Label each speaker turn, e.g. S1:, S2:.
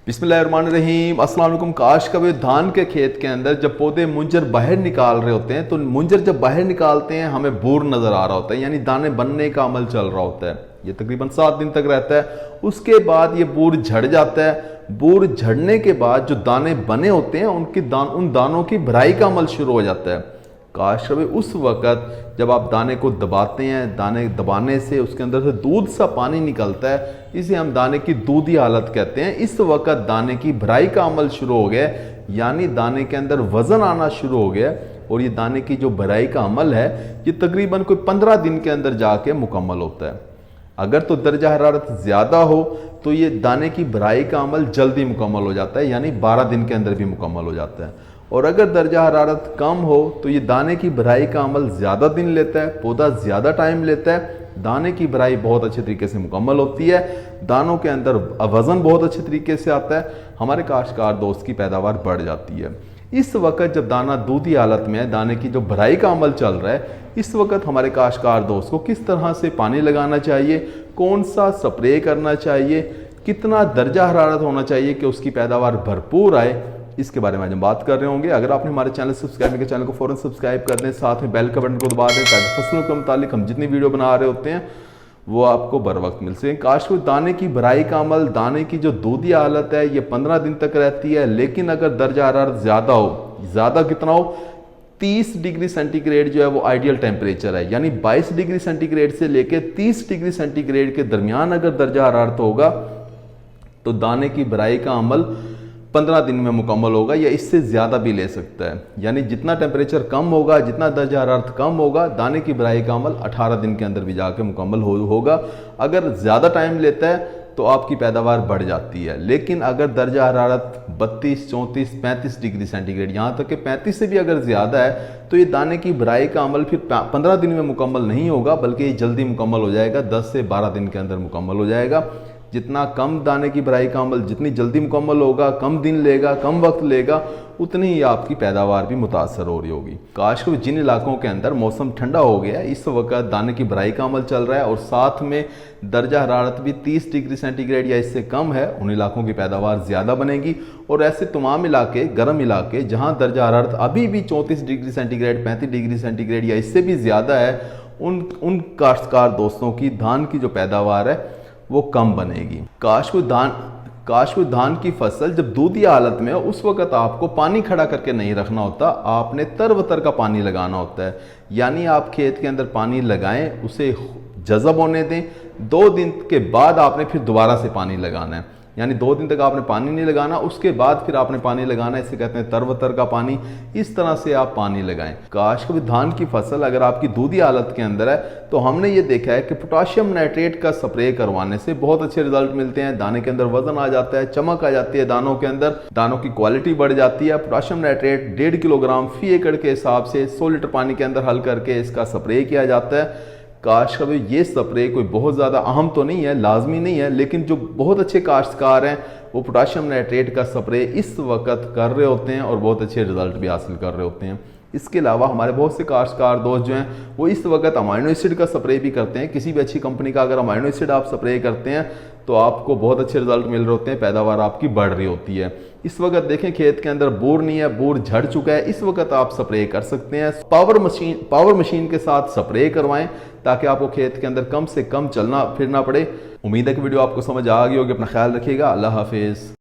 S1: बिस्मिल्लाहिर्रहमानिर्रहीम। अस्सलाम वालेकुम। काश कभी धान के खेत के अंदर जब पौधे मुंजर बाहर निकाल रहे होते हैं तो मुंजर जब बाहर निकालते हैं हमें बूर नज़र आ रहा होता है, यानी दाने बनने का अमल चल रहा होता है। ये तकरीबन 7 दिन तक रहता है। उसके बाद ये बूर झड़ जाता है। बूर झड़ने के बाद जो दाने बने होते हैं उन दानों की भराई का अमल शुरू हो जाता है। काश कभी उस वक़्त जब आप दाने को दबाते हैं, दाने दबाने से उसके अंदर से दूध सा पानी निकलता है, इसे हम दाने की दूधी हालत कहते हैं। इस वक़्त दाने की भराई का अमल शुरू हो गया, यानी दाने के अंदर वज़न आना शुरू हो गया। और ये दाने की जो भराई का अमल है ये तकरीबन कोई 15 दिन के अंदर जाके मुकम्मल होता है। अगर तो दर्जा हरारत ज़्यादा हो तो ये दाने की भराई का अमल जल्दी मुकम्मल हो जाता है, यानी 12 दिन के अंदर भी मुकम्मल हो जाता है। और अगर दर्जा हरारत कम हो तो ये दाने की भराई का अमल ज़्यादा दिन लेता है, पौधा ज़्यादा टाइम लेता है। दाने की भराई बहुत अच्छे तरीके से मुकम्मल होती है, दानों के अंदर वज़न बहुत अच्छे तरीके से आता है, हमारे काश्तकार दोस्त की पैदावार बढ़ जाती है। इस वक्त जब दाना दूधी हालत में है, दाने की जो भराई का अमल चल रहा है, इस वक्त हमारे काश्तकार दोस्त को किस तरह से पानी लगाना चाहिए, कौन सा स्प्रे करना चाहिए, कितना दर्जा हरारत होना चाहिए कि उसकी पैदावार भरपूर आए, इसके बारे में आज हम बात कर रहे होंगे। अगर आपने हमारे चैनल सब्सक्राइब किया, चैनल को फौरन सब्सक्राइब कर दें, साथ में बेल का बटन को दबा दें ताकि फसलों के मुतालिक हम जितनी वीडियो बना रहे होते हैं वो आपको बर वक्त मिल सके। काश को दाने की भराई का अमल, दाने की जो दूधी हालत है ये 15 दिन तक रहती है, लेकिन अगर दर्जा हरारत ज़्यादा हो, ज़्यादा कितना हो, 30 डिग्री सेंटीग्रेड जो है वो आइडियल टेम्परेचर है, यानी 22 डिग्री सेंटीग्रेड से लेकर 30 डिग्री सेंटीग्रेड के दरमियान अगर दर्जा हरारत होगा तो दाने की भराई का अमल 15 दिन में मुकम्मल होगा, या इससे ज़्यादा भी ले सकता है। यानी जितना टेम्परेचर कम होगा, जितना दर्जा हरारत कम होगा, दाने की भराई का अमल 18 दिन के अंदर भी जाके मुकम्मल होगा। अगर ज़्यादा टाइम लेता है तो आपकी पैदावार बढ़ जाती है, लेकिन अगर दर्जा हरारत 32, 34, 35 डिग्री सेंटीग्रेड, यहाँ तक कि 35 से भी अगर ज़्यादा है तो ये दाने की भराई का अमल फिर 15 दिन में मुकम्मल नहीं होगा, बल्कि ये जल्दी मुकम्मल हो जाएगा, 10 से 12 दिन के अंदर मुकम्मल हो जाएगा। जितना कम दाने की भराई का अमल जितनी जल्दी मुकम्मल होगा, कम दिन लेगा, कम वक्त लेगा, उतनी ही आपकी पैदावार भी मुतासर हो रही होगी। काश को जिन इलाकों के अंदर मौसम ठंडा हो गया है, इस वक्त दाने की भराई का अमल चल रहा है और साथ में दर्जा हरारत भी 30 डिग्री सेंटीग्रेड या इससे कम है, उन इलाकों की पैदावार ज़्यादा बनेगी। और ऐसे तमाम इलाके, गर्म इलाके जहाँ दर्जा हरारत अभी भी 34 डिग्री सेंटीग्रेड, 35 डिग्री सेंटीग्रेड या इससे भी ज़्यादा है, उन काश्तकार दोस्तों की धान की जो पैदावार है वो कम बनेगी। काश को धान की फसल जब दूधी हालत में हो उस वक्त आपको पानी खड़ा करके नहीं रखना होता, आपने तरबतर का पानी लगाना होता है। यानी आप खेत के अंदर पानी लगाएं, उसे जज़ब होने दें, 2 दिन के बाद आपने फिर दोबारा से पानी लगाना है। यानी 2 दिन तक आपने पानी नहीं लगाना, उसके बाद फिर आपने पानी लगाना, इसे कहते हैं तरबतर का पानी। इस तरह से आप पानी लगाएं। काश कभी धान की फसल अगर आपकी दूधी हालत के अंदर है तो हमने ये देखा है कि पोटाशियम नाइट्रेट का स्प्रे करवाने से बहुत अच्छे रिजल्ट मिलते हैं। दाने के अंदर वजन आ जाता है, चमक आ जाती है दानों के अंदर, दानों की क्वालिटी बढ़ जाती है। पोटाशियम नाइट्रेट 1.5 किलोग्राम फी एकड़ के हिसाब से 100 लीटर पानी के अंदर हल करके इसका स्प्रे किया जाता है। काश कभी ये स्प्रे कोई बहुत ज़्यादा अहम तो नहीं है, लाजमी नहीं है, लेकिन जो बहुत अच्छे काश्तकार हैं वो पोटाशियम नाइट्रेट का स्प्रे इस वक्त कर रहे होते हैं और बहुत अच्छे रिजल्ट भी हासिल कर रहे होते हैं। इसके अलावा हमारे बहुत से काश्तकार दोस्त जो हैं वो इस वक्त अमाइनो एसिड का स्प्रे भी करते हैं। किसी भी अच्छी कंपनी का अगर अमाइनो एसिड आप स्प्रे करते हैं तो आपको बहुत अच्छे रिजल्ट मिल रहे होते हैं, पैदावार आपकी बढ़ रही होती है। इस वक्त देखें खेत के अंदर बूर नहीं है, बूर झड़ चुका है, इस वक्त आप स्प्रे कर सकते हैं। पावर मशीन के साथ स्प्रे करवाएं ताकि आपको खेत के अंदर कम से कम चलना फिरना पड़े। उम्मीद है कि वीडियो आपको समझ आ गई होगी। अपना ख्याल रखिएगा। अल्लाह हाफिज़।